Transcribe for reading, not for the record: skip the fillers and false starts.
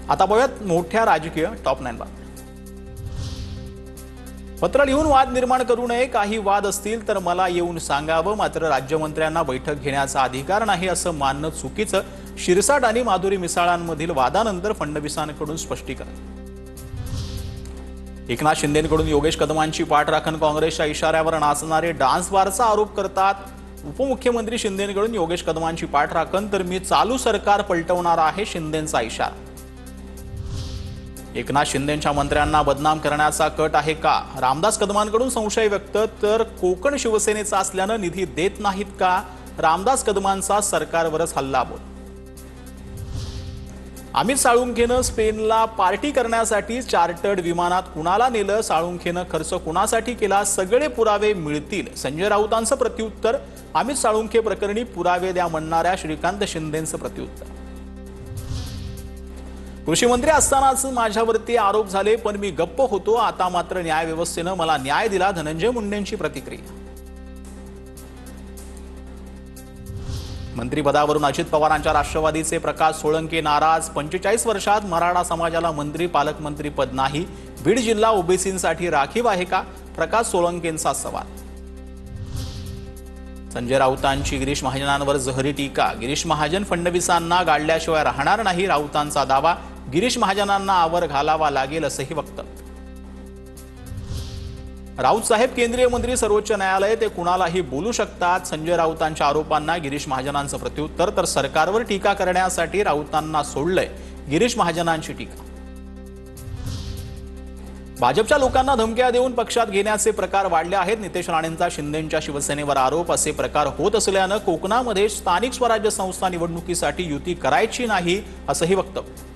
आता पाहूयात मोठ्या राजकीय टॉप 9 बातम्या। पत्र लिहून वाद निर्माण करू नये, काही वाद असतील तर मला येऊन सांगावं, मात्र राज्यमंत्र्यांना बैठक घेण्याचा अधिकार नाही असं मानणं चुकीचं। शिरसाट आणि माधुरी मिसाळांमधील वादानंतर फडणवीसांकडून स्पष्टीकरण। एकनाथ शिंदेंकडून योगेश कदमांची पाठराखण, काँग्रेसच्या इशाऱ्यावर नाचणारे डान्स बारचा आरोप करतात उपमुख्यमंत्री। शिंदेंकडून योगेश कदमांची पाठराखण तर मी चालू सरकार पलटवणार आहे, शिंदेंचा इशारा। एकनाथ शिंदेंच्या मंत्र्यांना बदनाम करण्याचा कट आहे का? रामदास कदमांकडून संशय व्यक्त, तर कोकण शिवसेनेचा असल्यानं निधी देत नाहीत का? रामदास कदमांचा सरकारवरच हल्लाबोल। अमित साळुंखेनं स्पेनला पार्टी करण्यासाठी चार्टर्ड विमानात कुणाला नेलं? साळुंखेनं खर्च कुणासाठी केला? सगळे पुरावे मिळतील। संजय राऊतांचं प्रत्युत्तर। अमित साळुंखे प्रकरणी पुरावे द्या म्हणणाऱ्या श्रीकांत शिंदेंचं प्रत्युत्तर। कृषी मंत्री असतानाच माझ्यावरती आरोप झाले, पण मी गप्प होतो, आता मात्र न्यायव्यवस्थेनं मला न्याय दिला। धनंजय मुंडेंची प्रतिक्रिया। मंत्रिपदावरून अजित पवारांच्या राष्ट्रवादीचे प्रकाश सोळंके नाराज। 45 वर्षात मराठा समाजाला मंत्री पालकमंत्री पद नाही, बीड जिल्हा ओबीसींसाठी राखीव आहे का? प्रकाश सोळंकेंचा सवाल। संजय राऊतांची गिरीश महाजनांवर जहरी टीका। गिरीश महाजन फडणवीसांना गाडल्याशिवाय राहणार नाही, राऊतांचा दावा। गिरीश महाजनांना आवर घालावा लागेल असंही वक्तव्य। राऊत साहेब केंद्रीय मंत्री, सर्वोच्च न्यायालय ते कुणालाही बोलू शकतात। संजय राऊतांच्या आरोपांना गिरीश महाजनांचं प्रत्युत्तर, तर सरकारवर टीका करण्यासाठी राऊतांना सोडलंय, गिरीश महाजनांची टीका। भाजपच्या लोकांना धमक्या देऊन पक्षात घेण्याचे प्रकार वाढले आहेत। नितेश राणेंचा शिंदेंच्या शिवसेनेवर आरोप। असे प्रकार होत असल्यानं कोकणामध्ये स्थानिक स्वराज्य संस्था निवडणुकीसाठी युती करायची नाही असंही वक्तव्य।